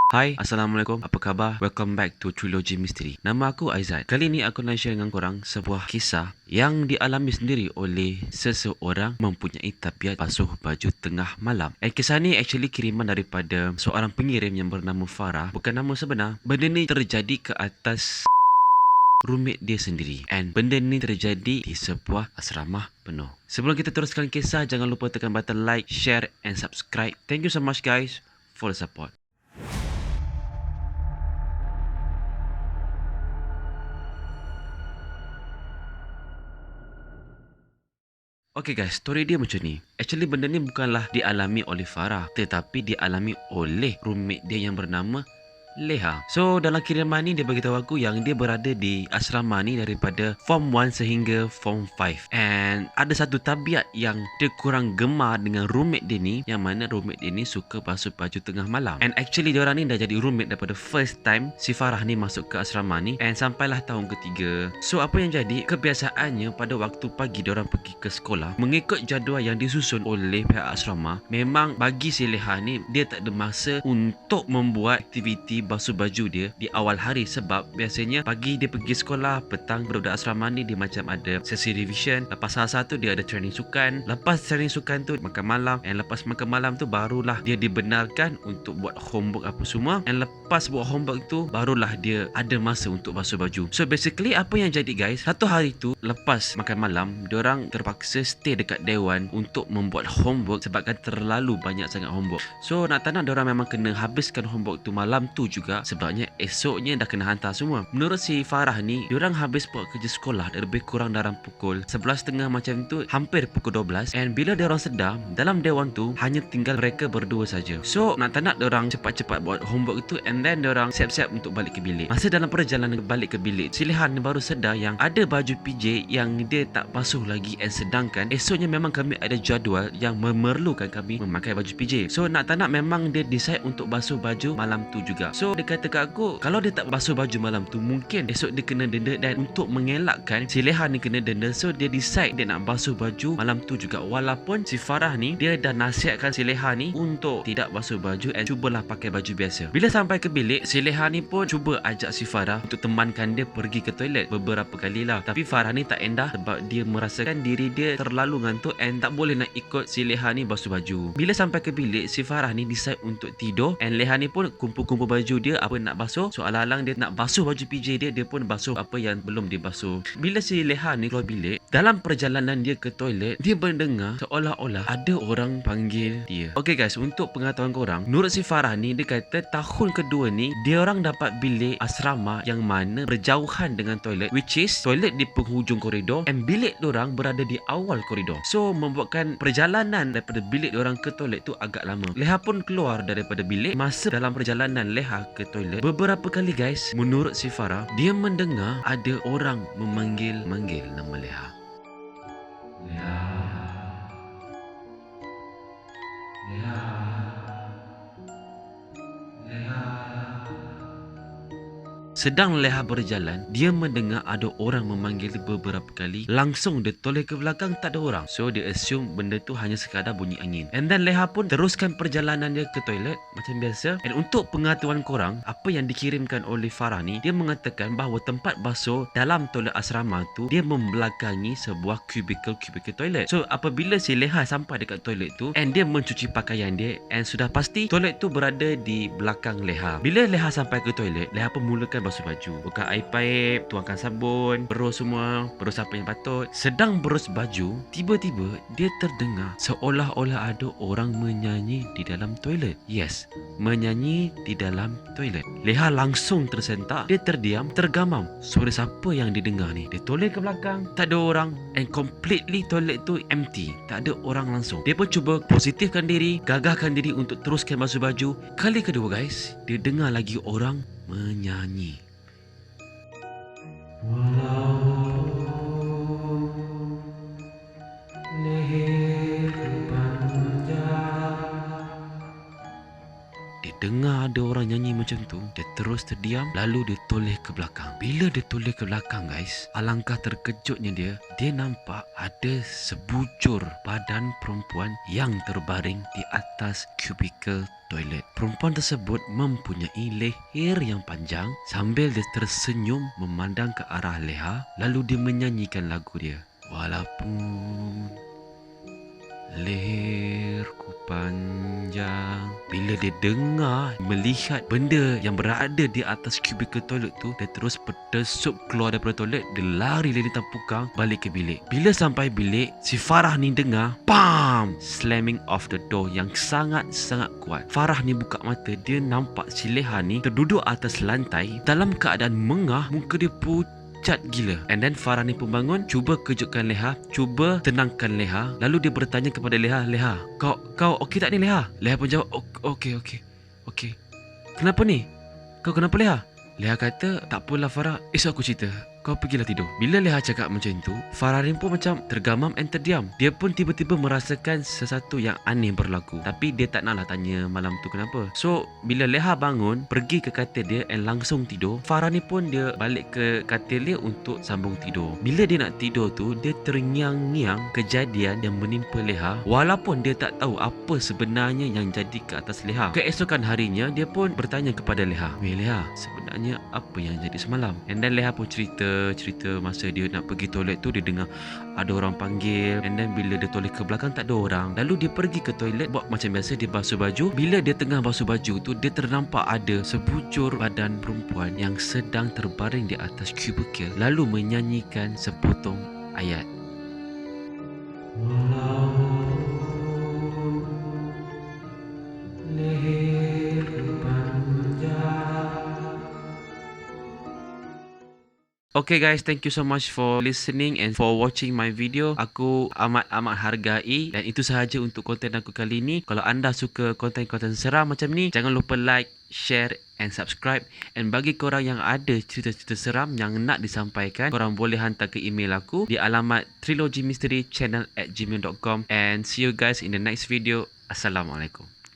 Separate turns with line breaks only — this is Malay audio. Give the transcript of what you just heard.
Hai, Assalamualaikum. Apa khabar? Welcome back to Trilogy Misteri. Nama aku Aizat. Kali ni aku nak share dengan korang sebuah kisah yang dialami sendiri oleh seseorang mempunyai tabiat basuh baju tengah malam. Kisah ni actually kiriman daripada seorang pengirim yang bernama Farah. Bukan nama sebenar. Benda ni terjadi ke atas roommate dia sendiri. And benda ni terjadi di sebuah asrama penuh. Sebelum kita teruskan kisah, jangan lupa tekan button like, share and subscribe. Thank you so much guys for the support. Okay guys, story dia macam ni. Actually benda ni bukanlah dialami oleh Farah, tetapi dialami oleh roommate dia yang bernama Leha. So dalam kiriman ni dia beritahu aku yang dia berada di asrama ni daripada form 1 sehingga form 5. And ada satu tabiat yang dia kurang gemar dengan roommate dia ni, yang mana roommate dia ni suka basuh baju tengah malam. And actually diorang ni dah jadi roommate daripada first time si Farah ni masuk ke asrama ni, and sampailah tahun ketiga. So apa yang jadi, kebiasaannya pada waktu pagi diorang pergi ke sekolah mengikut jadual yang disusun oleh pihak asrama. Memang bagi si Leha ni, dia tak ada masa untuk membuat aktiviti basuh baju dia di awal hari, sebab biasanya pagi dia pergi sekolah, petang budak-budak asrama ni dia macam ada sesi revision, lepas salah satu dia ada training sukan, lepas training sukan tu makan malam, and lepas makan malam tu barulah dia dibenarkan untuk buat homework apa semua, and lepas buat homework tu barulah dia ada masa untuk basuh baju. So basically apa yang jadi guys, satu hari tu lepas makan malam, diorang terpaksa stay dekat dewan untuk membuat homework sebabkan terlalu banyak sangat homework. So nak tak nak diorang memang kena habiskan homework tu malam tu juga, sebabnya esoknya dah kena hantar semua. Menurut si Farah ni, diorang habis buat kerja sekolah lebih kurang dalam pukul 11.30 macam tu, hampir pukul 12. And bila diorang sedar, dalam dewan tu hanya tinggal mereka berdua saja. So nak tak nak diorang cepat-cepat buat homework tu, and then diorang siap-siap untuk balik ke bilik. Masa dalam perjalanan balik ke bilik, si Leha ni baru sedar yang ada baju PJ yang dia tak basuh lagi, and sedangkan esoknya memang kami ada jadual yang memerlukan kami memakai baju PJ. So nak tak nak memang dia decide untuk basuh baju malam tu juga. So dia kata kat aku, kalau dia tak basuh baju malam tu, mungkin esok dia kena denda, dan untuk mengelakkan si Leha ni kena denda, so dia decide dia nak basuh baju malam tu juga. Walaupun si Farah ni dia dah nasihatkan si Leha ni untuk tidak basuh baju and cubalah pakai baju biasa. Bila sampai ke bilik, si Leha ni pun cuba ajak si Farah untuk temankan dia pergi ke toilet beberapa kali lah. Tapi Farah ni tak endah sebab dia merasakan diri dia terlalu ngantuk and tak boleh nak ikut si Leha ni basuh baju. Bila sampai ke bilik, si Farah ni decide untuk tidur, and Leha ni pun kumpul-kumpul baju dia apa nak basuh. So alang-alang dia nak basuh baju PJ dia, dia pun basuh apa yang belum dibasuh. Bila si Leha ni keluar bilik, dalam perjalanan dia ke toilet, dia mendengar seolah-olah ada orang panggil dia. Okay guys, untuk pengetahuan korang, menurut si Farah ni, dia kata tahun kedua ni dia orang dapat bilik asrama yang mana berjauhan dengan toilet, which is toilet di penghujung koridor and bilik diorang berada di awal koridor. So membuatkan perjalanan daripada bilik diorang ke toilet tu agak lama. Leha pun keluar daripada bilik. Masa dalam perjalanan Leha ke toilet, beberapa kali guys, menurut si Farah, dia mendengar ada orang memanggil nama Leha. Leha, Leha, Leha. Sedang Leha berjalan, dia mendengar ada orang memanggil dia beberapa kali. Langsung dia toleh ke belakang, tak ada orang. So dia assume benda tu hanya sekadar bunyi angin. And then Leha pun teruskan perjalanan dia ke toilet macam biasa. And untuk pengetahuan korang, apa yang dikirimkan oleh Farah ni, dia mengatakan bahawa tempat basuh dalam toilet asrama tu dia membelakangi sebuah cubicle toilet. So apabila si Leha sampai dekat toilet tu and dia mencuci pakaian dia, and sudah pasti toilet tu berada di belakang Leha. Bila Leha sampai ke toilet, Leha pun mulakan basuh baju, buka air paip, tuangkan sabun, berus semua, berus apa yang patut. Sedang berus baju, tiba-tiba dia terdengar seolah-olah ada orang menyanyi di dalam toilet. Yes, menyanyi di dalam toilet. Leha langsung tersentak, dia terdiam, tergamam. Suara siapa yang didengar ni? Dia toleh ke belakang, tak ada orang, and completely toilet tu empty, tak ada orang langsung. Dia pun cuba positifkan diri, gagahkan diri untuk teruskan basuh baju. Kali kedua guys, dia dengar lagi orang menyanyi. Walaupun leher panjang, Dia dengar ada orang nyanyi macam tu, dia terus terdiam, lalu dia toleh ke belakang. Bila dia toleh ke belakang guys, alangkah terkejutnya dia nampak ada sebujur badan perempuan yang terbaring di atas kubikel toilet. Perempuan tersebut mempunyai leher yang panjang sambil dia tersenyum memandang ke arah Leha, lalu dia menyanyikan lagu dia. Walaupun leherku panjang. Bila dia dengar, melihat benda yang berada di atas kubikel toilet tu, dia terus berdesup keluar daripada toilet. Dia lari lintang pukang balik ke bilik. Bila sampai bilik, si Farah ni dengar PAM! Slamming of the door yang sangat-sangat kuat. Farah ni buka mata, dia nampak si Leha ni terduduk atas lantai dalam keadaan mengah, muka dia pucat gila. And then Farah ni pun bangun, cuba kejutkan Leha, cuba tenangkan Leha. Lalu dia bertanya kepada Leha, Leha, kau okey tak ni Leha? Leha pun jawab, okey. Kenapa ni? Kau kenapa Leha? Leha kata, tak apalah Farah, esok aku cerita. Kau pergilah tidur. Bila Leha cakap macam tu, Farah ni pun macam tergamam and terdiam. Dia pun tiba-tiba merasakan sesuatu yang aneh berlaku. Tapi dia tak naklah tanya malam tu kenapa. So, bila Leha bangun, pergi ke katil dia and langsung tidur, Farah ni pun dia balik ke katil dia untuk sambung tidur. Bila dia nak tidur tu, dia terngiang-ngiang kejadian yang menimpa Leha, walaupun dia tak tahu apa sebenarnya yang jadi ke atas Leha. Keesokan harinya, dia pun bertanya kepada Leha, "Weh Leha, sebenarnya apa yang jadi semalam?" And then Leha pun cerita masa dia nak pergi toilet tu, dia dengar ada orang panggil. And then bila dia toleh ke belakang, tak ada orang. Lalu dia pergi ke toilet, buat macam biasa, dia basuh baju. Bila dia tengah basuh baju tu, dia ternampak ada sebujur badan perempuan yang sedang terbaring di atas kubikel, lalu menyanyikan sepotong ayat. Okay guys, thank you so much for listening and for watching my video. Aku amat hargai, dan itu sahaja untuk konten aku kali ni. Kalau anda suka konten-konten seram macam ni, jangan lupa like, share and subscribe. And bagi korang yang ada cerita-cerita seram yang nak disampaikan, korang boleh hantar ke email aku di alamat trilogymysterychannel@gmail.com. And see you guys in the next video. Assalamualaikum.